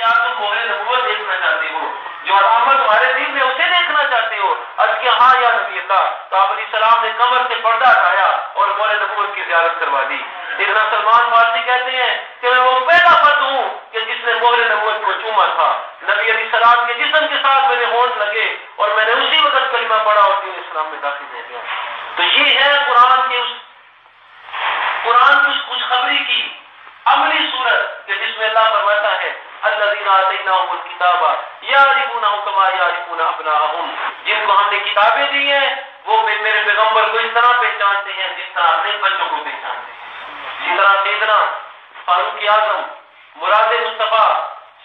کیا تم مہر نبوت دیکھنا چاہتے ہو؟ جو علامت تمہارے دل میں اسے دیکھنا چاہتے ہو؟ عرض کیا ہاں یا نبی اللہ. تو آپ علیہ السلام نے کمر سے پردہ ہٹایا اور مہر نبوت کی زیارت کروا دی. سیدنا سلمان فارسی کہتے ہیں کہ میں وہ پہلا فرد ہوں کہ جس نے مہر نبوت کو چوما تھا. نبی علیہ السلام کے جسم کے ساتھ میرے ہونٹ لگے اور میں نے اسی وقت کلمہ پڑھا اور دین اسلام میں داخل ہو گیا. تو یہ ہے قرآن کی خوشخبری کی عملی صورت کہ جس میں اللہ فرماتا ہے الذین آتیناہم الکتاب یعرفونہ کما یعرفون ابناءہم. جن کو ہم نے کتابیں دی ہیں وہ میرے پیغمبر کو اس طرح پہچانتے ہیں جس طرح اپنے بچوں کو پہچانتے ہیں. اسی طرح سیدنا فاروق اعظم مراد مصطفیٰ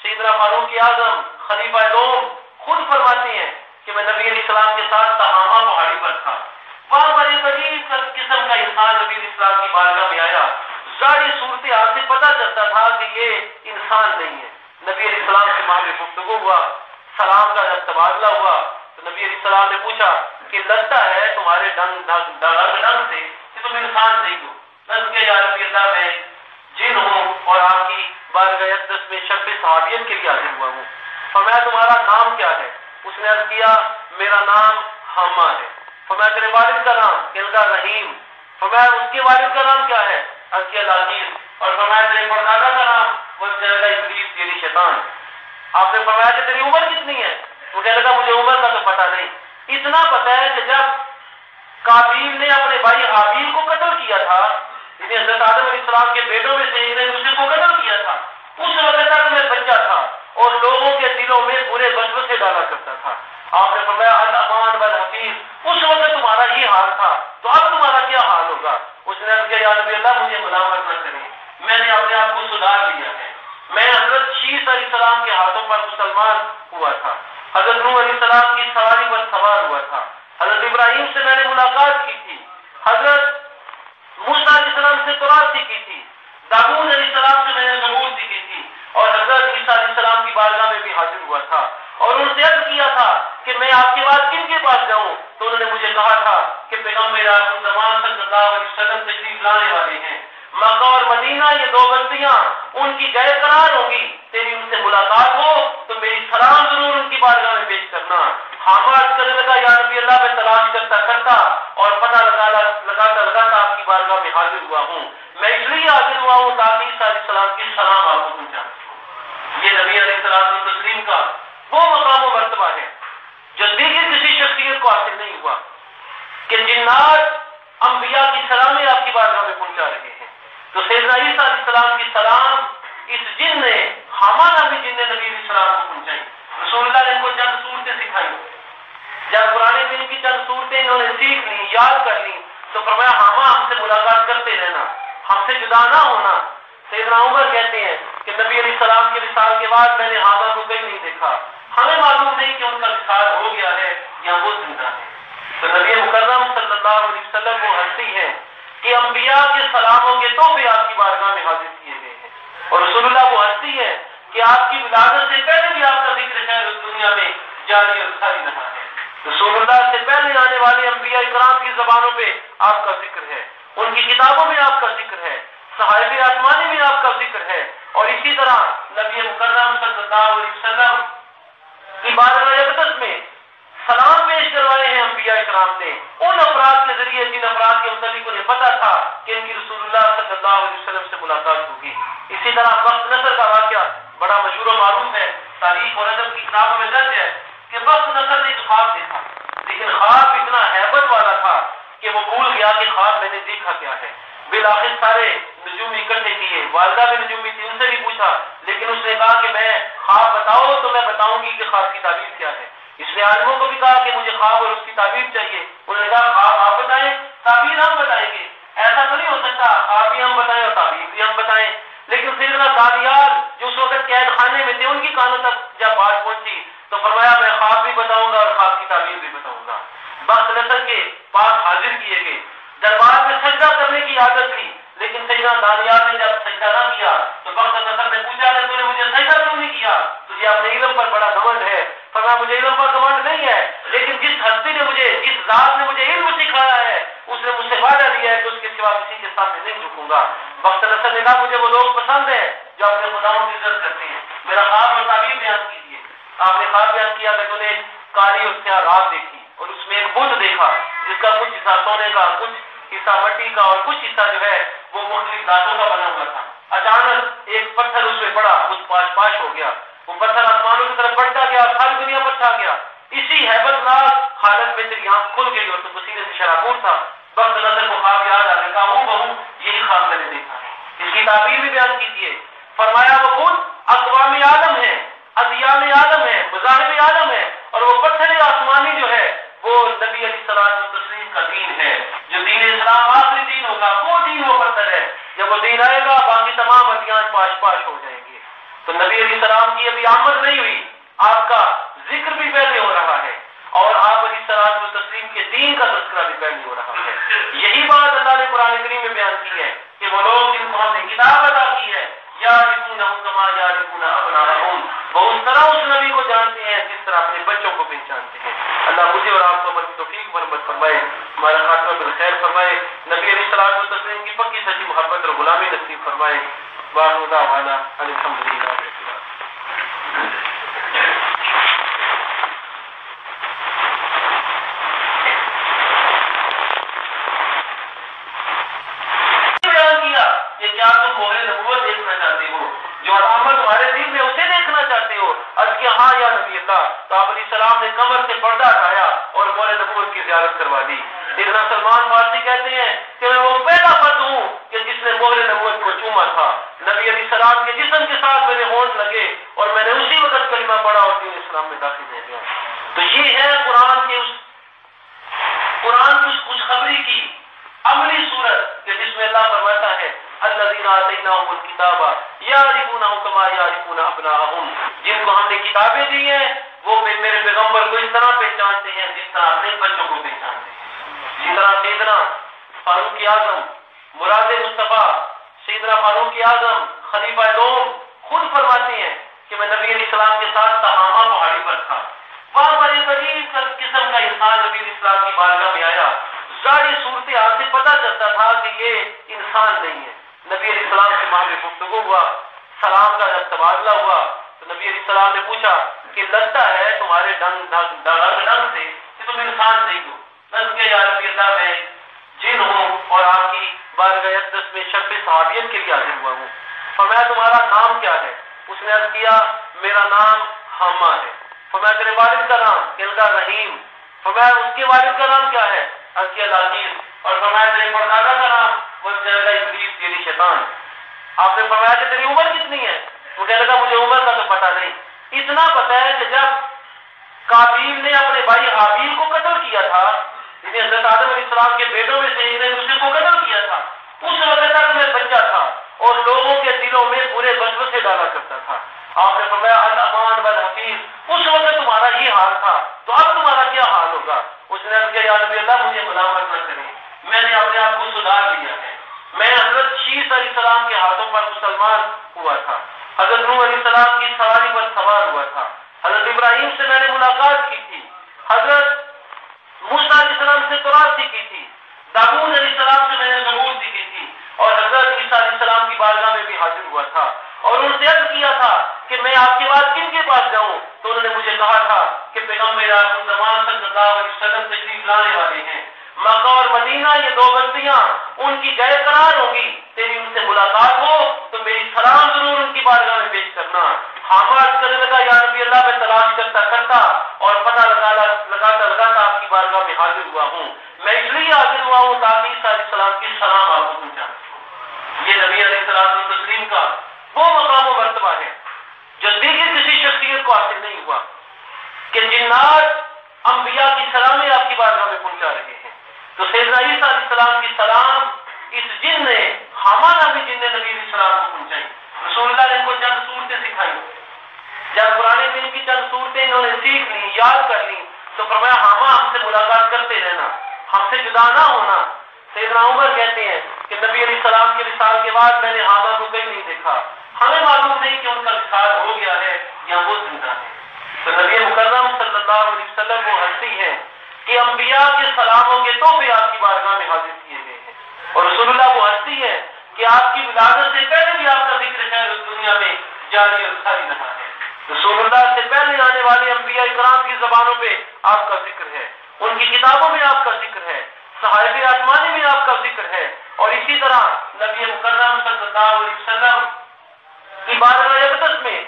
سیدنا فاروق اعظم خلیفہ دوم خود فرماتے ہیں کہ میں نبی علیہ السلام کے ساتھ تہامہ پہاڑی پر تھا. وہاں پر ایک عجیب قسم کا انسان نبی علیہ السلام کی بارگاہ میں آیا. ظاہری صورتحال سے پتہ چلتا تھا کہ یہ انسان نہیں ہے. نبی علیہ السلام سے وہاں پہ گفتگو ہوا, سلام کا جب تبادلہ ہوا تو نبی علیہ السلام نے پوچھا کہ لگتا ہے تمہارے ڈنگ سے کہ تم انسان نہیں ہو. بس کہ یا رسول اللہ میں جن ہوں اور آپ کی بارگاہ اقدس میں شرف صحابیت کے لیے حاضر ہوا ہوں. فرمایا تمہارا نام کیا ہے؟ اس نے عرض کیا میرا نام حما ہے. فرمایا تیرے والد کا نام؟ کہنے لگا رحیم. فرمایا اس کے والد کا نام کیا ہے؟ عرض کیا لذیذ. اور فرمایا تیرے پردادا کا نام؟ وہ کہنے لگا ابلیس یعنی شیطان. آپ نے فرمایا کہ تیری عمر کتنی ہے؟ وہ کہنے لگا مجھے عمر کا تو پتہ نہیں. اتنا پتہ ہے کہ جب قابیل نے اپنے بھائی حابیل کو قتل کیا تھا, یعنی حضرت آدم علیہ السلام کے بیٹوں میں سے ایک نے دوسرے کو قتل کیا تھا, اس وقت تک میں بچہ تھا اور لوگوں کے دلوں میں برے وسوسے ڈالا کرتا تھا. آپ نے فرمایا الامان والحفیظ, اس وقت تمہارا یہ حال تھا تو اب تمہارا کیا حال ہوگا؟ اس نے کہا یا نبی اللہ مجھے ملامت نہ کریں, میں نے اپنے آپ کو سدھار لیا ہے. میں حضرت شیس علیہ السلام کے ہاتھوں پر مسلمان ہوا تھا, حضرت نوح علیہ السلام کی سواری پر سوار ہوا تھا, حضرت ابراہیم سے میں نے ملاقات کی تھی, حضرت موسیٰ علیہ السلام سے تورات سیکھی تھی, داؤد علیہ السلام سے میں نے زبور سیکھی تھی, اور حضرت عیسیٰ علیہ السلام کی بارگاہ میں بھی حاضر ہوا تھا اور ان سے عرض کیا تھا کہ میں آپ کے بعد کن کے پاس جاؤں؟ تو انہوں نے مجھے کہا تھا کہ پیغمبر آخر زمان صلی اللہ علیہ وسلم تشریف لانے والے ہیں. مکہ اور مدینہ یہ دو بستیاں ان کی جائے قرار ہوگی, تیری ان سے ملاقات ہو تو میری سلام ضرور ان کی بارگاہ میں پیش کرنا. حامد کرنے لگا یا نبی اللہ میں تلاش کرتا اور پتہ لگاتا آپ کی بارگاہ میں حاضر ہوا ہوں. میں اس لیے حاضر ہوا ہوں تاکہ عیسیٰ علیہ السلام کی سلام آپ کو پہنچا. یہ نبی علیہ السلام تسلیم کا وہ مقام و مرتبہ ہے جو دیگر کسی شخصیت کو حاصل نہیں ہوا کہ جنات انبیاء کی سلامیں آپ کی بارگاہ میں پہنچا رہے ہیں. تو سیدنا عیسیٰ علیہ السلام کی سلام اس جن نے حما نامی جن نے نبی علیہ السلام کو پہنچائی. رسول اللہ نے ان کو چند صورتیں سکھائی. جب قرآن میں ان کی چند صورتیں انہوں نے سیکھ لی, یاد کر لی, تو فرمایا حما ہم سے ملاقات کرتے رہنا, ہم سے جدا نہ ہونا. سیدنا عمر کہتے ہیں کہ نبی علیہ السلام کے وصال کے بعد میں نے حما کو کہیں نہیں دیکھا. ہمیں معلوم نہیں کہ ان کا وصال ہو گیا ہے یا وہ زندہ ہے. تو نبی مکرم صلی اللہ علیہ وسلم وہ ہستی ہے کہ انبیاء کے سلاموں کے تحفے آپ کی بارگاہ میں حاضر کیے گئے ہیں, اور رسول اللہ وہ ہستی ہے کہ آپ کی ولادت سے پہلے بھی آپ کا ذکر ہے اس دنیا میں جاری اور ساری رہا ہے. رسول اللہ سے پہلے آنے والے انبیاء اکرام کی زبانوں پہ آپ کا ذکر ہے, ان کی کتابوں میں آپ کا ذکر ہے, صحائف آسمانی میں آپ کا ذکر ہے, اور اسی طرح نبی مکرم صلی اللہ علیہ وسلم کی بارگاہ اقدس میں سلام پیش کروائے ہیں انبیاء اکرام نے ان افراد کے ذریعے جن افراد کے متعلق انہیں پتا تھا کہ ان کی رسول اللہ صلی اللہ علیہ وسلم سے ملاقات ہوگی. اسی طرح وقت نصر کا واقعہ بڑا مشہور و معروف ہے, تاریخ اور ادب کی کتابوں میں درج ہے کہ وقت نصر نے ایک خواب دیکھا, لیکن خواب اتنا ہیبت والا تھا کہ وہ بھول گیا کہ خواب میں نے دیکھا کیا ہے. بالآخر سارے نجوم اکٹھے کیے, والدہ بھی نجومی تھی, ان سے بھی پوچھا, لیکن اس نے کہا کہ میں خواب بتاؤ تو میں بتاؤں گی کہ خواب کی تعبیر کیا ہے. اس نے عالموں کو بھی کہا کہ مجھے خواب اور اس کی تعبیر چاہیے. انہوں نے کہا خواب آپ بتائیں, تعبیر ہم بتائیں گے. ایسا تو نہیں ہو سکتا خواب بھی ہم بتائیں اور تعبیر بھی ہم بتائیں. لیکن سیدنا دانیال جو اس وقت قید خانے میں تھے, ان کی کانوں تک جب بات پہنچی تو فرمایا میں خواب بھی بتاؤں گا اور خواب کی تعبیر بھی بتاؤں گا. وقت نصر کے پاس حاضر کیے گئے, دربار میں سجدہ کرنے کی عادت تھی, لیکن سیدنا دانیال نے جب سجدہ نہ کیا تو وقت نصر نے پوچھا کہ تو نے مجھے سجدہ کیوں نہیں کیا؟ تجھے اپنے علم پر بڑا گھمنڈ ہے. فرمایا مجھے علم پر گھمنڈ نہیں ہے, لیکن جس ہستی نے مجھے, جس ذات نے مجھے علم سکھایا ہے, اس نے مجھ سے وعدہ لیا ہے کہ اس کے سوا کسی کے سامنے نہیں جھکوں گا. وقت نصر نے کہا مجھے وہ لوگ پسند ہیں جو اپنے خداؤں کی عزت کرتے ہیں. میرا خواب اور بیان کیجیے. آپ نے خواب بیان کیا کہ انہوں نے کالی اور سیاہ رات دیکھی اور اس میں ایک بت دیکھا جس کا کچھ حصہ سونے کا، کچھ حصہ مٹی کا اور کچھ حصہ جو ہے وہ مختلف دھاتوں کا بنا ہوا تھا. اچانک ایک پتھر اس میں پڑا، کچھ پاش پاش ہو گیا. وہ پتھر آسمانوں کی طرف بڑھتا گیا، ساری دنیا پر چھا گیا. اسی ہیبت ناک حالت میں تیری آنکھ کھل گئی اور تو پسینے سے شراکور تھا. بس نظر کو خواب یاد آ گیا، ہوں بہو یہی خواب میں نے دیکھا ہے. اس کی تعبیر بھی بیان کیجیے. فرمایا وہ خود اقوام عالم ہے، ادیان عالم ہے، مذاہب عالم ہے، اور وہ پتھر آسمانی جو ہے وہ نبی علیہ الصلوۃ والتسلیم کا دین ہے. جو دین اسلام آخری دین ہوگا وہ دین وہ پتھر ہے. جب وہ دین آئے گا باقی تمام ادیان پاش پاش ہو جائیں گے. تو نبی علیہ السلام کی ابھی آمد نہیں ہوئی، آپ کا ذکر بھی پہلے ہو رہا ہے اور آپ علیہ الصلوۃ والتسلیم کے دین کا تذکرہ بھی پہلے ہو رہا ہے. یہی بات اللہ نے قرآن کریم میں بیان کی ہے کہ وہ لوگ جن کو ہم نے کتاب عطا کی ہے یعرفونہ کما یعرفون ابناءہم، وہ اس طرح اس نبی کو جانتے ہیں جس طرح اپنے بچوں کو پہچانتے ہیں. اللہ مجھے اور آپ کو عمل کی توفیق مرحمت فرمائے، ہمارا خاتمہ بالخیر فرمائے، نبی علیہ الصلوۃ والتسلیم کی پکی سچی محبت اور غلامی نصیب فرمائے. وآخر دعوانا ان الحمد للہ رب العالمین. کیا تم مہر نبوت دیکھنا چاہتے ہو؟ جو علامت تمہارے دل میں اسے دیکھنا چاہتے ہو؟ عرض کیا ہاں یا نبی اللہ. تو آپ علیہ السلام نے کمر سے پردہ ہٹایا اور مہر نبوت کی زیارت کروا دی. اتنا سلمان فارسی کہتے ہیں کہ میں وہ پہلا فرد ہوں کہ جس نے مہر نبوت کو چوما تھا. نبی علیہ السلام کے جسم کے ساتھ میرے ہونٹ لگے اور میں نے اسی وقت کلمہ پڑھا اور دین اسلام میں داخل ہو گیا. تو یہ ہے قرآن کی اس خوشخبری کی عملی صورت کہ جس میں اللہ فرماتا ہے الذین آتیناہم الکتاب یعرفونہ کما یعرفون ابناءہم، جن کو ہم نے کتابیں دی ہیں وہ میرے پیغمبر کو اس طرح پہچانتے ہیں جس طرح اپنے بچوں کو پہچانتے ہیں. جس طرح سیدنا فاروق اعظم مراد مصطفیٰ سیدنا فاروق اعظم خلیفہ دوم خود فرماتے ہیں کہ میں نبی علیہ السلام کے ساتھ تہامہ پہاڑی پر تھا. وہاں پر ایک عجیب قسم کا انسان نبی علیہ السلام کی بارگاہ میں آیا. ظاہری صورتحال سے پتہ چلتا تھا کہ یہ انسان نہیں ہے. نبی علیہ السلام سے وہاں پہ گفتگو ہوا، سلام کا جب تبادلہ ہوا تو نبی علیہ السلام نے پوچھا کہ لگتا ہے تمہارے ڈنگ سے کہ تم انسان نہیں ہو. بس کہ یا رسول اللہ میں جن ہوں اور آپ کی بارگاہ اقدس میں شب صحابیت کے لیے حاضر ہوا ہوں. فرمایا تمہارا نام کیا ہے؟ اس نے عرض کیا میرا نام حما ہے. فرمایا تیرے والد کا نام؟ ان کا رحیم. فرمایا اس کے والد کا نام کیا ہے؟ عرض کیا العزیز. اور فرمایا تیرے پردادا کا نام؟ وہ کہنے لگا ابلیس یعنی شیطان. آپ نے فرمایا کہ تیری عمر کتنی ہے؟ وہ کہنے لگا مجھے عمر کا تو پتہ نہیں. اتنا پتہ ہے کہ جب قابیل نے اپنے بھائی حابیل کو قتل کیا تھا، یعنی حضرت آدم علیہ السلام کے بیٹوں میں سے ایک نے دوسرے کو قتل کیا تھا، اس وقت تک میں بچہ تھا اور لوگوں کے دلوں میں برے وسوسے ڈالا کرتا تھا. آپ نے فرمایا الامان والحفیظ، اس وقت تمہارا یہ حال تھا تو اب تمہارا کیا حال ہوگا؟ اس نے کہا یا نبی اللہ مجھے ملامت نہ کریں، میں نے اپنے آپ کو سدھار لیا ہے. میں حضرت شیس علیہ السلام کے ہاتھوں پر مسلمان ہوا تھا، حضرت نوح علیہ السلام کی سواری پر سوار ہوا تھا، حضرت ابراہیم سے میں نے ملاقات کی تھی، حضرت موسیٰ علیہ السلام سے تورات سیکھی تھی، داؤد علیہ السلام سے میں نے زبور سیکھی تھی، اور حضرت عیسیٰ علیہ السلام کی بارگاہ میں بھی حاضر ہوا تھا اور ان سے عرض کیا تھا کہ میں آپ کے بعد کن کے پاس جاؤں؟ تو انہوں نے مجھے کہا تھا کہ پیغمبر آخر زمان صلی اللہ علیہ وسلم تشریف لانے والے ہیں. مکہ اور مدینہ یہ دو بستیاں ان کی جائے قرار ہوں گی، تیری ان سے ملاقات ہو تو میری سلام ضرور ان کی بارگاہ میں پیش کرنا. حامد کرنے لگا یا نبی اللہ میں تلاش کرتا کرتا اور پتہ لگاتا آپ کی بارگاہ میں حاضر ہوا ہوں. میں اس لیے حاضر ہوا ہوں تاکہ عیسیٰ علیہ السلام کی سلام آپ کو پہنچا. یہ نبی علیہ السلام تسلیم کا وہ مقام و مرتبہ ہے جو دیگر کسی شخصیت کو حاصل نہیں ہوا کہ جنات انبیاء کی سلامیں آپ کی بارگاہ میں پہنچا رہے ہیں. تو سیدنا عیسیٰ علیہ السلام کی سلام اس جن نے حما نامی جن نے نبی علیہ السلام کو پہنچائی. رسول اللہ نے ان کو چند صورتیں سکھائی. جب قرآن دین کی چند صورتیں انہوں نے سیکھ لی، یاد کر لی، تو فرمایا حما ہم سے ملاقات کرتے رہنا، ہم سے جدا نہ ہونا. سیدنا عمر کہتے ہیں کہ نبی علیہ السلام کے وصال کے بعد میں نے حما کو کہیں نہیں دیکھا. ہمیں معلوم نہیں کہ ان کا وصال ہو گیا ہے یا وہ زندہ ہے. تو نبی مکرم صلی اللہ علیہ وسلم وہ ہستی ہے کہ انبیاء کے سلاموں کے تحفے آپ کی بارگاہ میں حاضر کیے گئے ہیں، اور رسول اللہ وہ ہستی ہے کہ آپ کی ولادت سے پہلے بھی آپ کا ذکر خیر اس دنیا میں جاری اور ساری رہا ہے. رسول اللہ سے پہلے آنے والے انبیاء کرام کی زبانوں پہ آپ کا ذکر ہے، ان کی کتابوں میں آپ کا ذکر ہے، صحائف آسمانی میں آپ کا ذکر ہے، اور اسی طرح نبی مکرم صلی اللہ علیہ وسلم کی بارگاہ اقدس میں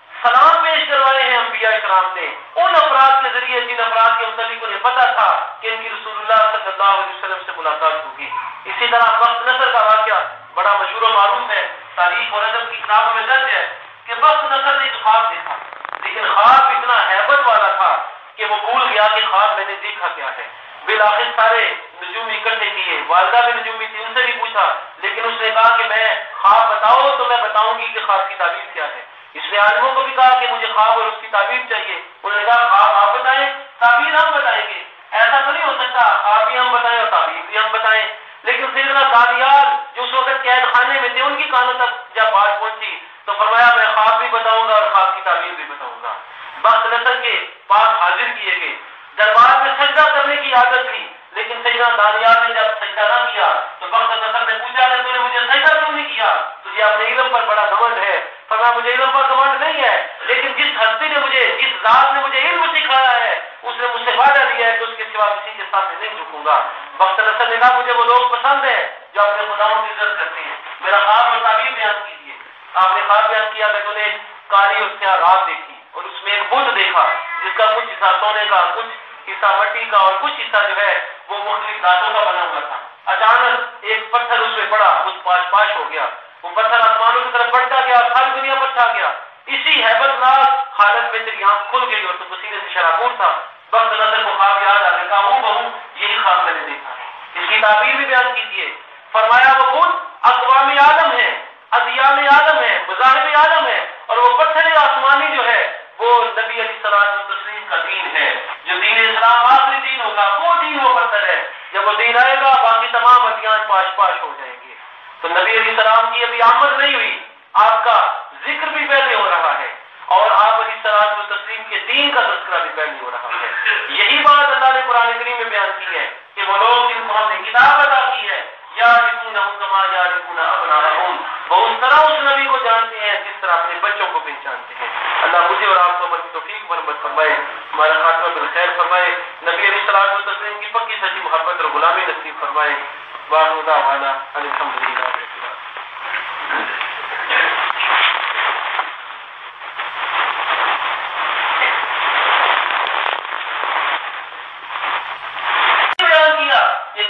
سلام پیش کروائے ہیں انبیاء کرام نے ان افراد کے ذریعے جن افراد کے متعلق انہیں پتا تھا کہ ان کی رسول اللہ صلی اللہ علیہ وسلم سے ملاقات ہوگی۔ اسی طرح بخت نصر کا واقعہ بڑا مشہور و معروف ہے، تاریخ اور ادب کی کتابوں میں درج ہے کہ بخت نصر نے ایک خواب دیکھا، لیکن خواب اتنا ہیبت والا تھا کہ وہ بھول گیا کہ خواب میں نے دیکھا کیا ہے۔ بالآخر سارے نجوم اکٹھے کیے، والدہ بھی نجومی تھی، ان سے بھی پوچھا، لیکن اس نے کہا کہ میں خواب بتاؤ تو میں بتاؤں گی کہ خواب کی تعبیر کیا ہے۔ اس نے عالموں کو بھی کہا کہ مجھے خواب اور اس کی تعبیر چاہیے، انہوں نے کہا خواب آپ بتائیں، تعبیر ہم بتائیں گے۔ ایسا تو نہیں ہو سکتا خواب بھی ہم بتائیں اور تعبیر بھی ہم بتائیں۔ لیکن سیدنا دانیال جو اس وقت قید خانے میں تھے، ان کی کانوں تک جب بات پہنچی تو فرمایا میں خواب بھی بتاؤں گا اور خواب کی تعبیر بھی بتاؤں گا۔ بخت نصر کے پاس حاضر کیے گئے، دربار میں سجدہ کرنے کی عادت تھی، لیکن سیدنا دانیال نے جب سجدہ نہ کیا تو بخت نصر نے پوچھا کہ تو نے مجھے سجدہ کیوں نہیں کیا؟ تجھے اپنے علم پر بڑا گھمنڈ ہے۔ فرمایا مجھے علم پر گھمنڈ نہیں ہے، لیکن جس ہستی نے مجھے، جس ذات نے مجھے علم سکھایا ہے، اس نے مجھ سے وعدہ لیا ہے کہ اس کے سوا کسی کے سامنے نہیں جھکوں گا۔ بخت نصر نے کہا مجھے وہ لوگ پسند ہیں جو اپنے خداؤں کی عزت کرتے ہیں، میرا خواب اور تعبیر بیان کیجیے۔ آپ نے خواب بیان کیا کہ تو نے کالی اور سیاہ رات دیکھی اور اس میں ایک بت دیکھا جس کا کچھ حصہ سونے کا، کچھ حصہ مٹی کا اور کچھ حصہ جو ہے وہ مختلف دھاتوں کا بنا ہوا تھا۔ اچانک ایک پتھر اس میں پڑا، کچھ پاش پاش ہو گیا، وہ پتھر آسمانوں کی طرف بڑھتا گیا اور ساری دنیا پر چھا گیا۔ اسی ہیبت ناک حالت میں تیری آنکھ کھل گئی اور تو پسینے سے شراکور تھا۔ بخت نصر کو خواب یاد آ گیا، کہا ہوں بہو یہی خواب میں نے دیکھا ہے، اس کی تعبیر بھی بیان کیجیے۔ فرمایا وہ بت اقوام عالم ہے، ادیان عالم ہے، مذاہب عالم ہے، اور وہ پتھر آسمانی جو ہے وہ نبی علیہ الصلوۃ والتسلیم کا دین ہے، جو دین اسلام آخری دین ہوگا، وہ دین وہ پتھر ہے۔ جب وہ دین آئے گا باقی تمام ادیان پاش پاش ہو جائیں گے۔ تو نبی علیہ السلام کی ابھی آمد نہیں ہوئی، آپ کا ذکر بھی پہلے ہو رہا ہے اور آپ علیہ الصلوۃ والتسلیم کے دین کا تذکرہ بھی پہلے ہو رہا ہے۔ یہی بات اللہ نے قرآن کریم میں بیان کی ہے کہ وہ لوگ جن کو ہم نے کتاب عطا کی ہے، یعرفونہ کما یعرفون ابناءہم، وہ اس طرح اس نبی کو جانتے ہیں جس طرح اپنے بچوں کو پہچانتے ہیں۔ اللہ مجھے اور آپ کو عمل کی توفیق برکت فرمائے، ہمارا خاتمہ بالخیر فرمائے، نبی علیہ الصلوۃ والتسلیم کی پکی سچی محبت اور غلامی نصیب فرمائے۔ وآخر دعوانا ان الحمد للہ رب العالمین۔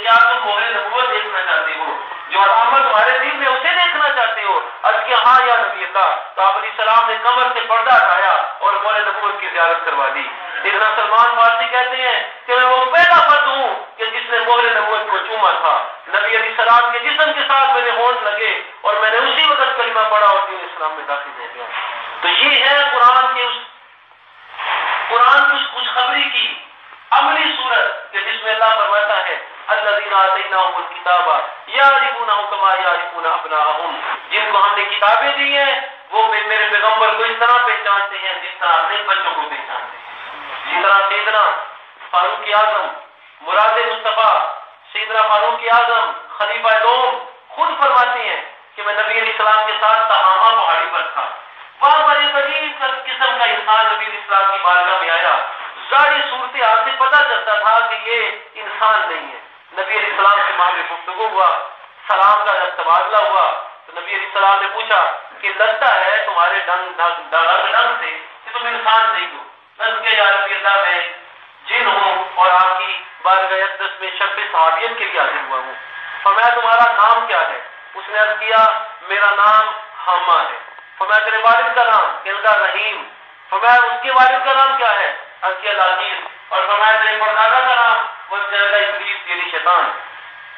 کیا تم مہر نبوت دیکھنا چاہتے ہو، جو علامت تمہارے دل میں اسے دیکھنا چاہتے ہو؟ عرض کیا ہاں یا نبی اللہ۔ تو آپ علیہ السلام نے کمر سے پردہ ہٹایا اور مہر نبوت کی زیارت کروا دی۔ سیدنا سلمان فارسی کہتے ہیں کہ میں وہ پہلا فرد ہوں کہ جس نے مہر نبوت کو چوما تھا۔ نبی علیہ السلام کے جسم کے ساتھ میرے ہونٹ لگے اور میں نے اسی وقت کلمہ پڑھا اور دین اسلام میں داخل ہو گیا۔ تو یہ ہے قرآن کی اس خوشخبری کی عملی صورت کہ جس میں اللہ فرماتا ہے الذین آتیناہم الکتاب یعرفونہ کما یعرفون ابناءہم، جن کو ہم نے کتابیں دی ہیں وہ میرے پیغمبر کو اس طرح پہچانتے ہیں جس طرح اپنے بچوں کو پہچانتے ہیں۔ جس طرح سیدنا فاروق اعظم مراد مصطفیٰ، سیدنا فاروق اعظم خلیفہ دوم خود فرماتے ہیں کہ میں نبی علیہ السلام کے ساتھ تہامہ پہاڑی پر تھا، وہاں پر ایک عجیب قسم کا انسان نبی علیہ السلام کی بارگاہ میں آیا۔ ظاہری صورتحال سے پتہ چلتا تھا کہ یہ انسان نہیں ہے۔ نبی علیہ السلام سے وہاں پہ گفتگو ہوا، سلام کا جب تبادلہ ہوا تو نبی علیہ السلام نے پوچھا کہ لگتا ہے تمہارے ڈنگ سے کہ تم انسان نہیں ہو۔ نظر کے یا رب اللہ میں جن ہوں اور آپ کی بارگاہ اقدس میں شرف صحابیت کے لیے حاضر ہوا ہوں۔ فرمایا تمہارا نام کیا ہے؟ اس نے عرض کیا میرا نام حامہ ہے۔ فرمایا تیرے والد کا نام؟ کہنے لگا رحیم۔ فرمایا اس کے والد کا نام کیا ہے؟ عرض کیا العزیز۔ اور فرمایا تیرے پردادا کا نام؟ وہ کہنے لگا ابلیس یعنی شیطان۔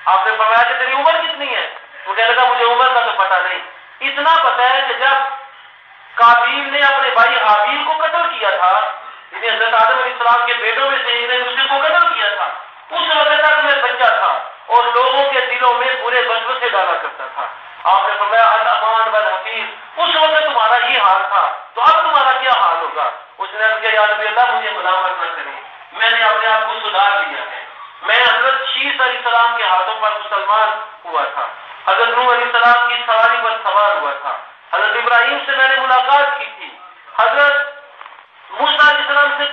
آپ نے فرمایا کہ تیری عمر کتنی ہے؟ وہ کہنے لگا مجھے عمر کا تو پتہ نہیں، اتنا پتہ ہے کہ جب قابیل نے اپنے بھائی حابیل کو قتل کیا تھا، یعنی حضرت آدم علیہ السلام کے بیٹوں میں سے ایک نے دوسرے کو قتل کیا تھا، اس وقت تک میں بچہ تھا اور لوگوں کے دلوں میں برے وسوسے ڈالا کرتا تھا۔ آپ نے فرمایا الامان والحفیظ، اس وقت تمہارا یہ حال تھا تو اب تمہارا کیا حال ہوگا؟ اس نے کہا یا نبی اللہ مجھے ملامت نہ کریں، میں نے اپنے آپ کو سدھار لیا ہے، میں حضرت شیس علیہ السلام کے ہاتھوں پر مسلمان ہوا تھا، حضرت نوح علیہ السلام کی سواری پر سوار ہوا تھا، حضرت ابراہیم سے میں نے ملاقات کی تھی، حضرت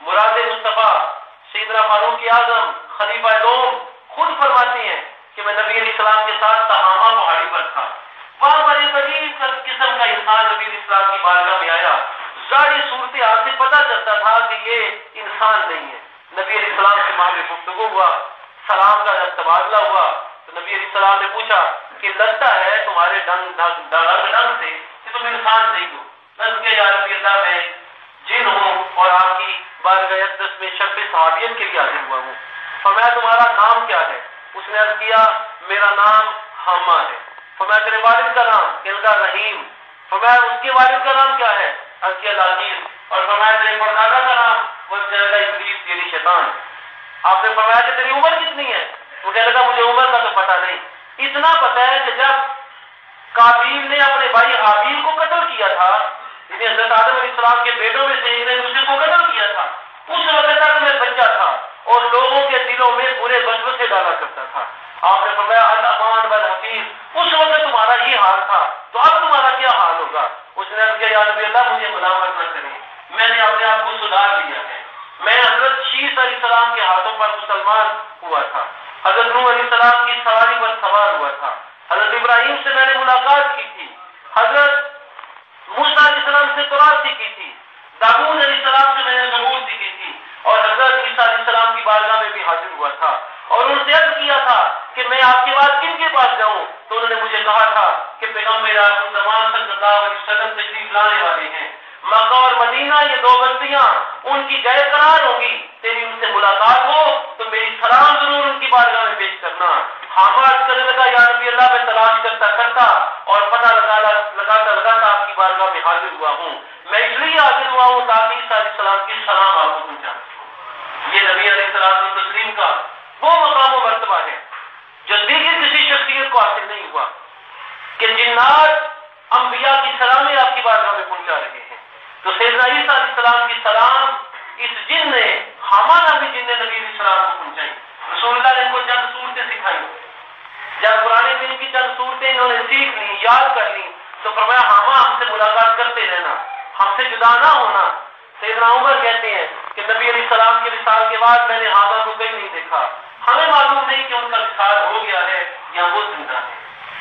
مراد مصطفیٰ سیدنا فاروق اعظم خلیفہ دوم خود فرماتے ہیں کہ میں نبی علیہ السلام کے ساتھ تہامہ پہاڑی پر تھا، وہاں پر ایک عجیب قسم کا انسان نبی علیہ السلام کی بارگاہ میں آیا، ظاہری صورتحال سے پتہ چلتا تھا کہ یہ انسان نہیں ہے۔ نبی علیہ السلام سے وہاں پہ گفتگو ہوا، سلام کا جب تبادلہ ہوا تو نبی علیہ السلام نے پوچھا کہ لگتا ہے تمہارے ڈنگ سے کہ تم انسان نہیں ہو۔ نظر کے یا رسول اللہ میں جن ہوں اور آپ کی بارگاہ اقدس میں شب صحابیت کے لیے حاضر ہوا ہوں۔ فرمایا تمہارا نام کیا ہے؟ اس نے عرض کیا میرا نام حما ہے۔ فرمایا تیرے والد کا نام؟ کہنے لگا رحیم۔ فرمایا اس کے والد کا نام کیا ہے؟ عرض کیا لذیذ۔ اور فرمایا تیرے پردادا کا نام؟ وہ کہنے لگا ابلیس یعنی شیطان۔ آپ نے فرمایا کہ تیری عمر کتنی ہے؟ وہ کہنے لگا مجھے عمر کا تو پتہ نہیں، اتنا پتہ ہے کہ جب قابیل نے اپنے بھائی حابیل کو قتل کیا تھا، یعنی حضرت آدم علیہ السلام کے بیٹوں میں سے ایک نے دوسرے کو قتل کیا تھا، اس وقت تک میں بچہ تھا اور لوگوں کے دلوں میں برے وسوسے ڈالا کرتا تھا۔ آپ نے فرمایا الامان والحفیظ، اس وقت تمہارا یہ حال تھا تو اب تمہارا کیا حال ہوگا؟ اس نے کہا یا نبی اللہ مجھے ملامت نہ کریں، میں نے اپنے آپ کو سدھار لیا ہے، میں حضرت شیس علیہ السلام کے ہاتھوں پر مسلمان ہوا تھا، حضرت نوح علیہ السلام کی سواری پر سوار ہوا تھا، حضرت ابراہیم سے میں نے ملاقات کی تھی، حضرت موسیٰ علیہ السلام سے تورات سیکھی تھی، داؤد علیہ السلام سے میں نے زبور سیکھی تھی، اور حضرت عیسیٰ علیہ السلام کی بارگاہ میں بھی حاضر ہوا تھا اور ان سے عرض کیا تھا کہ میں آپ کے بعد کن کے پاس جاؤں؟ تو انہوں نے مجھے کہا تھا کہ پیغمبر آخر زمان صلی اللہ علیہ وسلم تشریف لانے والے ہیں، مکہ اور مدینہ یہ دو بستیاں ان کی جائے قرار ہوگی، تیری ان سے ملاقات ہو تو میری سلام ضرور ان کی بارگاہ میں پیش کرنا۔ حامد کرنے لگا یا نبی اللہ میں تلاش کرتا اور پتہ لگاتا آپ کی بارگاہ میں حاضر ہوا ہوں، میں اس لیے حاضر ہوا ہوں تاکہ عیسیٰ علیہ السلام کی سلام آپ کو پہنچا۔ یہ نبی علیہ السلام و تسلیم کا وہ مقام و مرتبہ ہے جو دیگر کسی شخصیت کو حاصل نہیں ہوا کہ جنات انبیاء کی سلامیں آپ کی بارگاہ میں پہنچا رہے ہیں۔ تو سیدنا عیسیٰ علیہ السلام کی سلام اس جن نے حما بھی جن نے نبی علیہ السلام کو پہنچائی۔ رسول اللہ نے ان کو چند صورتیں سکھائی، جب قرآن دین کی چند صورتیں انہوں نے سیکھ لی، یاد کر لی، تو فرمایا حما ہم سے ملاقات کرتے رہنا، ہم سے جدا نہ ہونا۔ سیدنا عمر کہتے ہیں کہ نبی علیہ السلام کے وصال کے بعد میں نے حما کو کہیں نہیں دیکھا، ہمیں معلوم نہیں کہ ان کا وصال ہو گیا ہے یا وہ زندہ ہے۔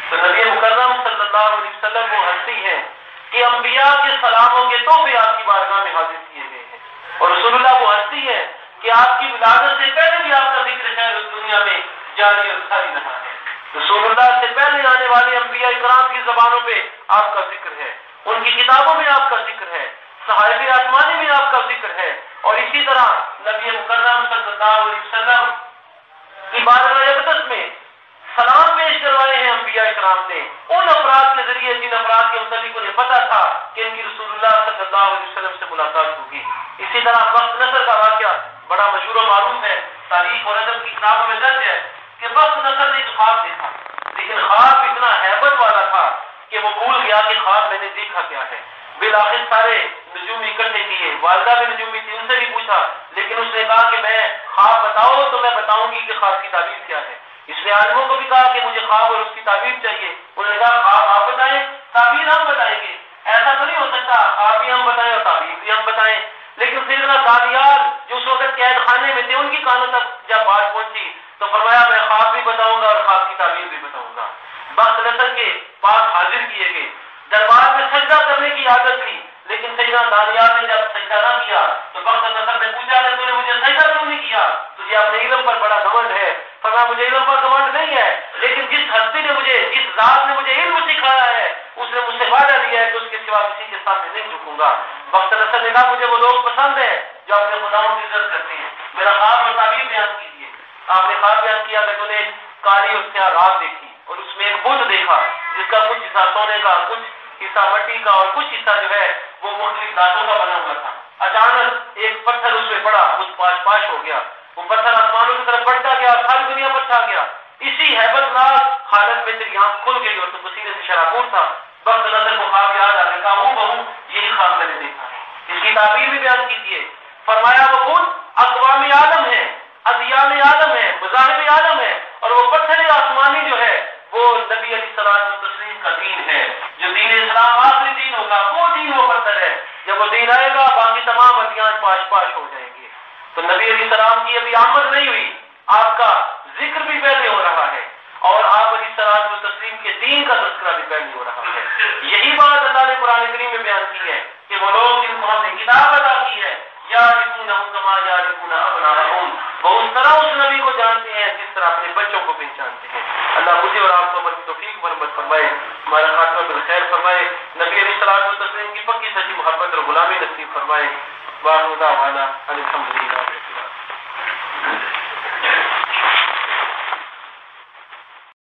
تو نبی مکرم صلی اللہ علیہ وسلم وہ ہستی ہے کہ انبیاء کے سلاموں کے تحفے آپ کی بارگاہ میں حاضر کیے گئے ہیں، اور رسول اللہ وہ ہستی ہے کہ آپ کی ولادت سے پہلے بھی آپ کا ذکر خیر اس دنیا میں جاری اور ساری رہا ہے۔ رسول اللہ سے پہلے آنے والے انبیاء اکرام کی زبانوں پہ آپ کا ذکر ہے، ان کی کتابوں میں آپ کا ذکر ہے، صحائف آسمانی میں آپ کا ذکر ہے، اور اسی طرح نبی مکرم صلی اللہ علیہ وسلم کی بارگاہ اقدس میں سلام پیش کروائے ہیں انبیاء اکرام نے ان افراد کے ذریعے جن افراد کے متعلق انہیں پتا تھا کہ ان کی رسول اللہ صلی اللہ علیہ وسلم سے ملاقات ہوگی۔ اسی طرح وقت نصر کا واقعہ بڑا مشہور و معروف ہے، تاریخ اور ادب کی کتابوں میں درج ہے کہ وقت نصر نے ایک خواب دیکھا، لیکن خواب اتنا ہیبت والا تھا کہ وہ بھول گیا کہ خواب میں نے دیکھا کیا ہے۔ بالآخر سارے نجوم اکٹھے کیے، والدہ بھی نجومی تھی، ان سے بھی پوچھا، لیکن اس نے کہا کہ میں خواب بتاؤ تو میں بتاؤں گی کہ خواب کی تعبیر کیا ہے۔ اس نے عالموں کو بھی کہا کہ مجھے خواب اور اس کی تعبیر چاہیے، انہوں نے کہا خواب آپ بتائیں، تعبیر ہم بتائیں گے۔ ایسا تو نہیں ہو سکتا خواب بھی ہم بتائیں اور تعبیر بھی ہم بتائیں۔ لیکن سیدنا دانیال جو اس وقت قید خانے میں تھے، ان کی کانوں تک جب بات پہنچی تو فرمایا میں خواب بھی بتاؤں گا اور خواب کی تعبیر بھی بتاؤں گا۔ بخت نصر کے پاس حاضر کیے گئے، دربار میں سجدہ کرنے کی عادت تھی، لیکن سیدنا دانیال نے جب سجدہ نہ کیا تو بخت نصر نے پوچھا کہ تو نے مجھے سجدہ کیوں نہیں کیا؟ تجھے اپنے علم پر بڑا گھمنڈ ہے۔ فرمایا مجھے علم پر گھمنڈ نہیں ہے، لیکن جس ہستی نے مجھے، جس ذات نے مجھے علم سکھایا ہے، اس نے مجھ سے وعدہ لیا ہے کہ اس کے سوا کسی کے سامنے نہیں جھکوں گا۔ بخت نصر نے کہا مجھے وہ لوگ پسند ہیں جو اپنے خداؤں کی عزت کرتے ہیں، میرا خواب اور تعبیر بیان کیجیے۔ آپ نے خواب بیان کیا کہ تو نے کالی اور سیاہ رات دیکھی اور اس میں ایک بت دیکھا جس کا کچھ حصہ سونے کا، کچھ حصہ مٹی کا اور کچھ حصہ جو ہے وہ مختلف دھاتوں کا بنا ہوا تھا۔ اچانک ایک پتھر اس میں پڑا، کچھ پاش ہو گیا، وہ پتھر آسمانوں کی طرف بڑھتا گیا اور ساری دنیا پر چھا گیا۔ اسی ہیبت ناک حالت میں تیری آنکھ کھل گئی اور تو پسینے سے شراکور تھا۔ بخت نصر کو خواب یاد آ گیا، کہا ہوں بہو یہی خواب میں نے دیکھا ہے، اس کی تعبیر بھی بیان کیجیے۔ فرمایا وہ خود اقوام عالم ہے، ادیان عالم ہے، مذاہب عالم ہے، اور وہ پتھر آسمانی جو ہے وہ نبی علیہ الصلوۃ والتسلیم کا دین ہے، جو دین اسلام آخری دین ہوگا، وہ دین وہ پتھر ہے۔ جب وہ دین آئے گا باقی تمام ادیان پاش ہو جائیں گے۔ تو نبی علیہ السلام کی ابھی آمد نہیں ہوئی، آپ کا ذکر بھی پہلے ہو رہا ہے اور آپ علیہ الصلوۃ والتسلیم کے دین کا تذکرہ بھی پہلے ہو رہا ہے۔ یہی بات اللہ نے قرآن کریم میں بیان کی ہے کہ وہ لوگ جن کو ہم نے کتاب عطا کی ہے یعرفونہ کما یعرفون ابناءہم، وہ اس طرح اس نبی کو جانتے ہیں جس طرح اپنے بچوں کو پہچانتے ہیں۔ اللہ مجھے اور آپ کو عمل کی توفیق مرمت فرمائے، ہمارا خاتمہ بالخیر فرمائے، نبی علیہ الصلوۃ والتسلیم کی پکی سچی محبت اور غلامی نصیب فرمائے۔ واخر دعوانا ان الحمد للہ رب العالمین۔